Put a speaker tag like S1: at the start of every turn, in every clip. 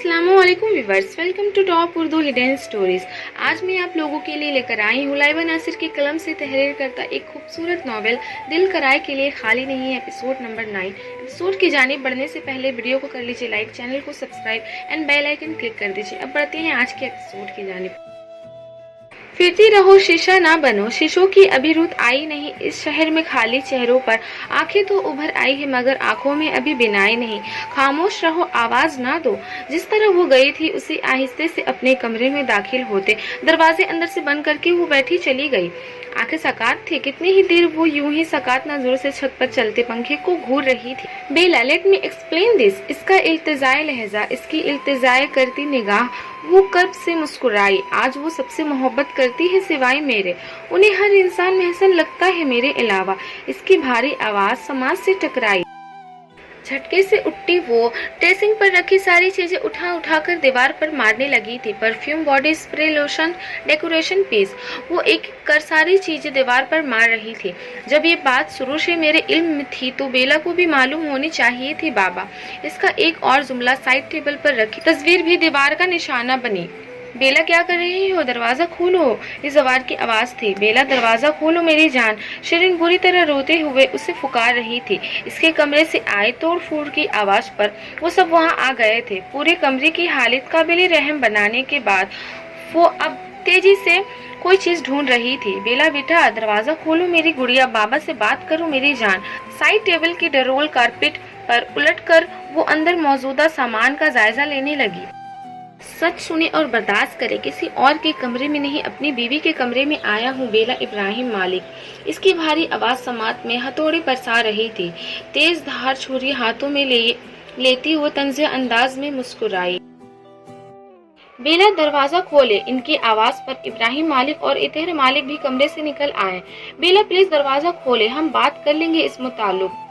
S1: अस्सलामुअलैकुम viewers, welcome to top Urdu hidden stories. आज मैं आप लोगों के लिए लेकर आई हूँ लाइबा नासिर की कलम से तहरीर करता एक खूबसूरत नॉवेल दिल कराए के लिए खाली नहीं, एपिसोड नंबर 9। एपिसोड की जानिब बढ़ने से पहले वीडियो को कर लीजिए लाइक, चैनल को subscribe and bell icon click कर दीजिए। अब बढ़ते हैं आज के एपिसोड की जानिब। फिरती रहो शीशा ना बनो, शीशों की अभी रुत आई नहीं। इस शहर में खाली चेहरों पर आंखें तो उभर आई है मगर आंखों में अभी बिनाई नहीं। खामोश रहो, आवाज ना दो। जिस तरह वो गई थी उसी आहिस्ते से अपने कमरे में दाखिल होते दरवाजे अंदर से बंद करके वो बैठी चली गई। आंखें सकात थी, कितनी ही देर वो यूं ही सकात नजरों से छत पर चलते पंखे को घूर रही थी। बेला, लेट मी एक्सप्लेन दिस। इसका इल्तिजाए लहजा, इसकी इल्तिजाए करती निगाह, वो कब से मुस्कुराई। आज वो सबसे मोहब्बत करती है सिवाय मेरे, उन्हें हर इंसान महसन लगता है मेरे अलावा। इसकी भारी आवाज समाज से टकराई। झटके से उठती वो ड्रेसिंग पर रखी सारी चीजें उठा उठा कर दीवार पर मारने लगी थी। Perfume, body spray, lotion, decoration piece, वो एक एक कर सारी चीजें दीवार पर मार रही थी। जब ये बात शुरू से मेरे इल्म में थी तो बेला को भी मालूम होनी चाहिए थी। बाबा, इसका एक और जुमला साइड टेबल पर रखी तस्वीर भी दीवार का निशाना बनी। बेला, क्या कर रही हो? दरवाजा खोलो। इस जवाब की आवाज थी। बेला, दरवाजा खोलो मेरी जान। शिरीन बुरी तरह रोते हुए उसे पुकार रही थी। इसके कमरे से आए तोड़ फोड़ की आवाज पर वो सब वहां आ गए थे। पूरे कमरे की हालत काबिल रहम बनाने के बाद वो अब तेजी से कोई चीज ढूंढ रही थी। बेला बेटा, दरवाजा खोलो मेरी गुड़िया, बाबा से बात करो मेरी जान। साइड टेबल की डरोल कारपेट पर उलटकर वो अंदर मौजूदा सामान का जायजा लेने लगी। सच सुने और बर्दाश्त करे, किसी और के कमरे में नहीं, अपनी बीवी के कमरे में आया हूँ। बेला इब्राहिम मालिक। इसकी भारी आवाज समात में हथौड़े बरसा रही थी। तेज धार छुरी हाथों में लेती हुए तंज़े अंदाज में मुस्कुराई। बेला, दरवाजा खोले। इनकी आवाज पर इब्राहिम मालिक और इतहर मालिक भी कमरे से निकल आए। बेला प्लीज दरवाजा खोले, हम बात कर लेंगे इस मुताल्लिक।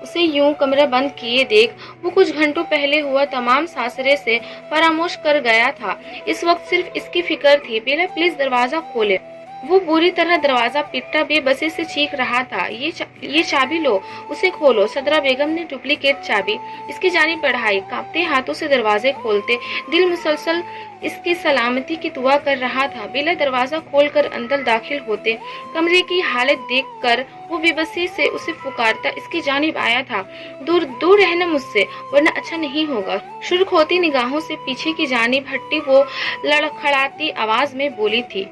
S1: उसे यूं कमरा बंद किए देख वो कुछ घंटों पहले हुआ तमाम सासरे से फरामोश कर गया था। इस वक्त सिर्फ इसकी फिक्र थी। बेला प्लीज दरवाजा खोले। वो बुरी तरह दरवाजा पीटता बेबसी से चीख रहा था। ये चाबी लो, उसे खोलो। सदरा बेगम ने डुप्लीकेट चाबी इसकी जानिब बढ़ाई। कांपते हाथों से दरवाजे खोलते दिल मुसलसल इसकी सलामती की दुआ कर रहा था। बेला दरवाजा खोलकर अंदर दाखिल होते कमरे की हालत देखकर वो बेबसी से उसे पुकारता इसकी जानिब आया था। दूर दूर रहना मुझसे, वरना अच्छा नहीं होगा। शुरुक होती निगाहों से पीछे की जानिब हटती वो लड़खड़ाती आवाज में बोली थी।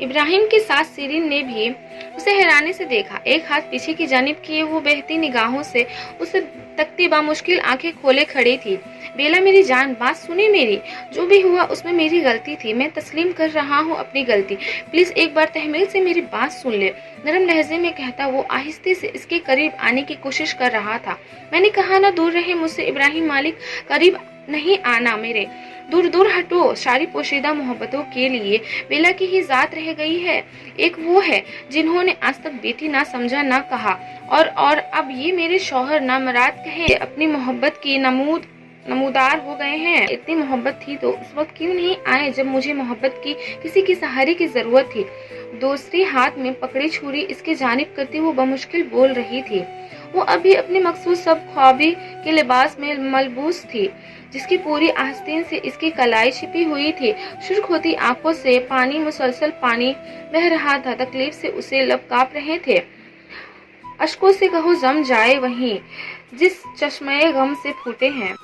S1: इब्राहिम की सास सीरीन ने भी उसे हैरानी से देखा। एक हाथ पीछे की जानिब किए वो बहती निगाहों से उसे तकती बामुश्किल आंखें खोले खड़ी थी। बेला मेरी जान, बात सुने मेरी। जो भी हुआ उसमें मेरी गलती थी, मैं तस्लीम कर रहा हूँ अपनी गलती। प्लीज एक बार तहमील से मेरी बात सुन ले। नरम लहजे में कहता वो आहिस्ते से इसके करीब आने की कोशिश कर रहा था। मैंने कहा ना दूर रहे मुझसे इब्राहिम मालिक, करीब नहीं आना मेरे, दूर दूर हटो। सारी पोशीदा मोहब्बतों के लिए बेला की ही जात रह गई है। एक वो है जिन्होंने आज तक बेटी ना समझा ना कहा, और अब ये मेरे शौहर ना मराद कहे अपनी मोहब्बत की नमूदार हो गए हैं। इतनी मोहब्बत थी तो उस वक्त क्यों नहीं आए जब मुझे मोहब्बत की किसी की सहारे की जरूरत थी। दूसरी हाथ में पकड़ी छुरी इसके जानिब करती वो बमुश्किल बोल रही थी। वो अभी अपने मखसूस सब ख्वाबी के लिबास में मलबूस थी जिसकी पूरी आस्तीन से इसकी कलाई छिपी हुई थी। शुष्क होती आंखों से पानी, मुसलसल पानी बह रहा था। तकलीफ से उसे लब कांप रहे थे। अश्कों से कहो जम जाए वहीं जिस चश्मे गम से फूटे हैं,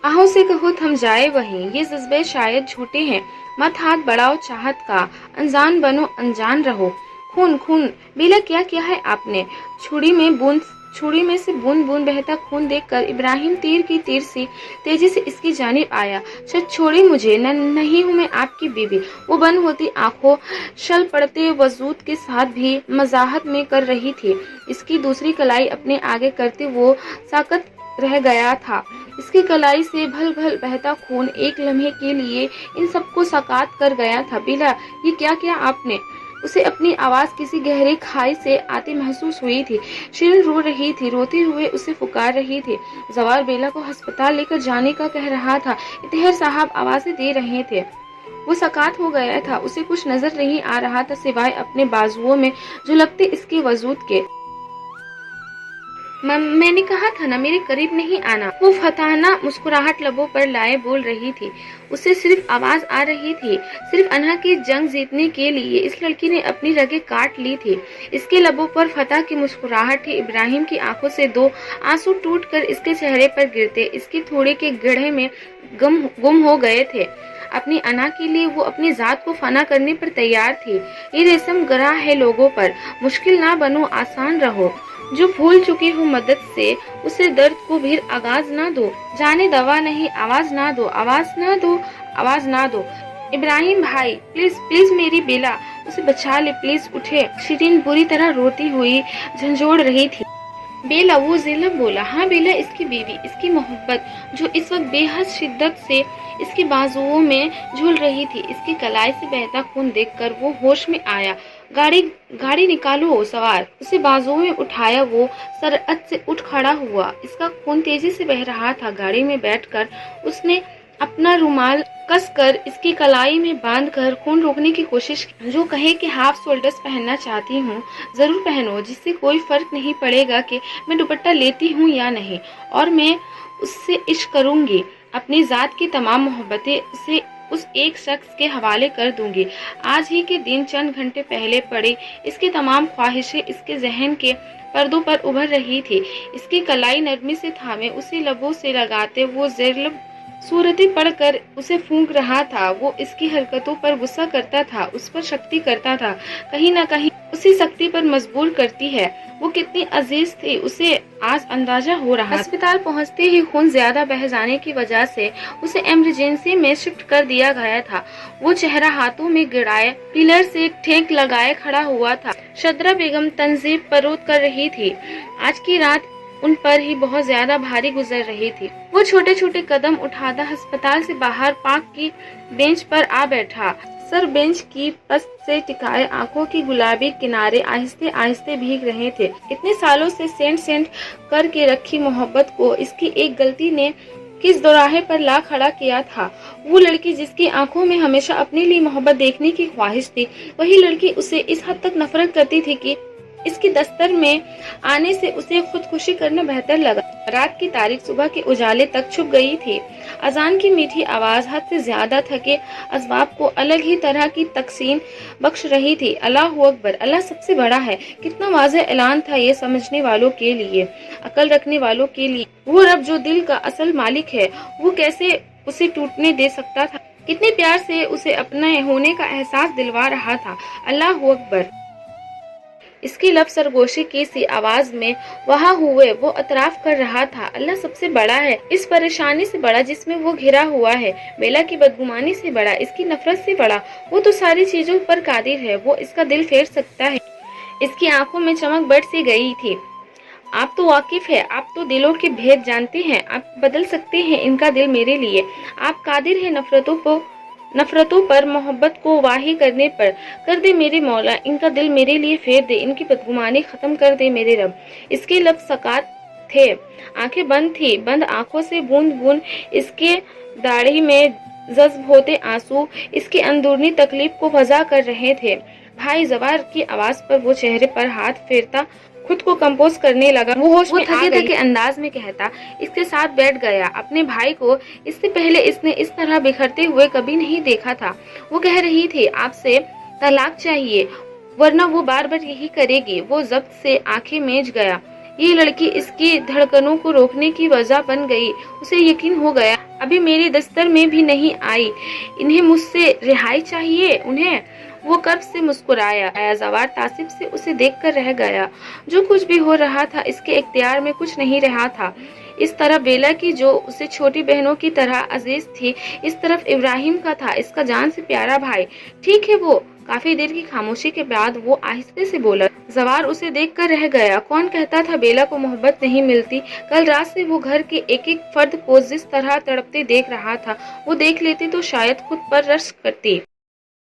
S1: आहों से कहो थम जाए वहीं ये जज्बे शायद झूठे हैं। मत हाथ बढ़ाओ चाहत का, अनजान बनो अनजान रहो। खून खून, बेला क्या किया है आपने? छुरी में से बूंद बूंद बहता खून देखकर इब्राहिम तीर की तीर सी तेजी से इसकी जानिब आया। सच छोड़े मुझे, नहीं हूँ मैं आपकी बीवी। वो बंद होती आंखों शल पड़ते वजूद के साथ भी मजाहत में कर रही थी। इसकी दूसरी कलाई अपने आगे करते वो साकत रह गया था। इसकी कलाई से भल भल बहता खून एक लम्हे के लिए इन सबको साकात कर गया था। बेला, ये क्या किया आपने? उसे अपनी आवाज किसी गहरी खाई से आती महसूस हुई थी। शिरीन रो रही थी, रोते हुए उसे पुकार रही थी। जवार बेला को अस्पताल लेकर जाने का कह रहा था। इतहर साहब आवाजें दे रहे थे। वो सकात हो गया था। उसे कुछ नजर नहीं आ रहा था सिवाय अपने बाजुओं में झुलकते इसके वजूद के। मैं ने कहा था ना मेरे करीब नहीं आना। वो फताना मुस्कुराहट लबों पर लाए बोल रही थी। उसे सिर्फ आवाज आ रही थी। सिर्फ अनहा की जंग जीतने के लिए इस लड़की ने अपनी रगें काट ली थी। इसके लबों पर फतह की मुस्कुराहट थी। इब्राहिम की आंखों से दो आंसू टूटकर इसके चेहरे पर गिरते इसकी थोड़ी के गड्ढे में गुम हो गए थे। अपनी अना के लिए वो अपनी जात को फना करने पर तैयार थी। ये रेशम गरा है लोगों पर, मुश्किल ना बनो आसान रहो। जो भूल चुकी हो मदद से उसे दर्द को भी आगाज ना दो। जाने दवा नहीं आवाज ना दो, आवाज ना दो, आवाज ना दो। इब्राहिम भाई प्लीज प्लीज मेरी बेला, उसे बचा ले प्लीज, उठे। शिरीन बुरी तरह रोती हुई झंझोड़ रही थी। बेला, वो ज़ेनब बोला। हाँ बेला, इसकी बीवी, इसकी मोहब्बत जो इस वक्त बेहद शिद्दत से इसकी बाजुओं में झूल रही थी। इसकी कलाई से बहता खून देखकर वो होश में आया। गाड़ी गाड़ी निकालो सवार, उसे बाजुओं में उठाया। वो सरअत से उठ खड़ा हुआ। इसका खून तेजी से बह रहा था। गाड़ी में बैठकर उसने अपना रुमाल कसकर इसकी कलाई में बांधकर खून रोकने की कोशिश की। जो कहे कि हाफ शोल्डर्स पहनना चाहती हूँ, जरूर पहनो, जिससे कोई फर्क नहीं पड़ेगा कि मैं दुपट्टा लेती हूँ या नहीं, और मैं उससे इश्क करूंगी। अपनी जात की तमाम मोहब्बतें उसे उस एक शख्स के हवाले कर दूंगी। आज ही के दिन चंद घंटे पहले पड़े इसकी तमाम ख्वाहिशें इसके जहन के पर्दों पर उभर रही थी। इसकी कलाई नरमी से थामे उसे लबों से लगाते वो ज़ेलब सूरतें पढ़कर उसे फूंक रहा था। वो इसकी हरकतों पर गुस्सा करता था, उस पर शक्ति करता था, कहीं न कहीं उसी शक्ति पर मजबूर करती है। वो कितनी अजीज थी उसे आज अंदाजा हो रहा। अस्पताल पहुंचते ही खून ज्यादा बह जाने की वजह से उसे इमरजेंसी में शिफ्ट कर दिया गया था। वो चेहरा हाथों में गिराए पिलर से ठेक लगाए खड़ा हुआ था। शदरा बेगम तंजीब परोद कर रही थी। आज की रात उन पर ही बहुत ज्यादा भारी गुजर रही थी। वो छोटे छोटे कदम उठाता अस्पताल से बाहर पार्क की बेंच पर आ बैठा। सर बेंच की पस्त से टिकाए, आंखों की गुलाबी किनारे आहिस्ते आहिस्ते भीग रहे थे। इतने सालों से सेंट सेंट करके रखी मोहब्बत को इसकी एक गलती ने किस दोराहे पर ला खड़ा किया था। वो लड़की जिसकी आंखों में हमेशा अपने लिए मोहब्बत देखने की ख्वाहिश थी, वही लड़की उसे इस हद तक नफरत करती थी कि इसकी दस्तर में आने से उसे खुदकुशी करना बेहतर लगा। रात की तारीख सुबह के उजाले तक छुप गई थी। अजान की मीठी आवाज हद से ज्यादा थके असबाब को अलग ही तरह की तकसीन बख्श रही थी। अल्लाहु अकबर, अल्लाह सबसे बड़ा है। कितना वाज़ेह ऐलान था ये समझने वालों के लिए, अकल रखने वालों के लिए। वो रब जो दिल का असल मालिक है, वो कैसे उसे टूटने दे सकता था। कितने प्यार से उसे अपने होने का एहसास दिलवा रहा था। अल्लाहु अकबर। इसकी लब सरगोशी की सी आवाज में वहाँ हुए वो अतराफ कर रहा था। अल्लाह सबसे बड़ा है, इस परेशानी से बड़ा जिसमें वो घिरा हुआ है, बेला की बदगुमानी से बड़ा, इसकी नफरत से बड़ा। वो तो सारी चीजों पर कादिर है, वो इसका दिल फेर सकता है। इसकी आंखों में चमक बढ़ सी गई थी। आप तो वाकिफ है, आप तो दिलों के भेद जानते हैं, आप बदल सकते हैं इनका दिल मेरे लिए। आप कादिर है नफरतों पर मोहब्बत को वाही करने पर। कर दे मेरे मौला, इनका दिल मेरे लिए फेर दे, इनकी बदगुमानी खत्म कर दे मेरे रब। इसके लब सकात थे, आंखें बंद थी। बंद आंखों से बूंद बूंद इसके दाढ़ी में जज्ब होते आंसू इसकी अंदरूनी तकलीफ को वजह कर रहे थे। भाई जवार की आवाज पर वो चेहरे पर हाथ फेरता खुद को कंपोज करने लगा। वो होश में थके थके अंदाज में कहता, इसके साथ बैठ गया। अपने भाई को इससे पहले इसने इस तरह बिखरते हुए कभी नहीं देखा था। वो कह रही थी आपसे तलाक चाहिए, वरना वो बार बार यही करेगी। वो जब्त से आंखें मेज गया। ये लड़की इसकी धड़कनों को रोकने की वजह बन गई। उसे यकीन हो गया अभी मेरी दस्तर में भी नहीं आई, इन्हें मुझसे रिहाई चाहिए। उन्हें वो कब से मुस्कुराया। जवार तासिब से उसे देखकर रह गया। जो कुछ भी हो रहा था इसके इख्तियार में कुछ नहीं रहा था। इस तरफ बेला की जो उसे छोटी बहनों की तरह अजीज थी, इस तरफ इब्राहिम का था इसका जान से प्यारा भाई। ठीक है। वो काफी देर की खामोशी के बाद वो आहिस्ते से बोला। जवार उसे देखकर रह गया। कौन कहता था बेला को मोहब्बत नहीं मिलती। कल रात से वो घर के एक एक फर्द को जिस तरह तड़पते देख रहा था, वो देख लेती तो शायद खुद पर रश्क करती।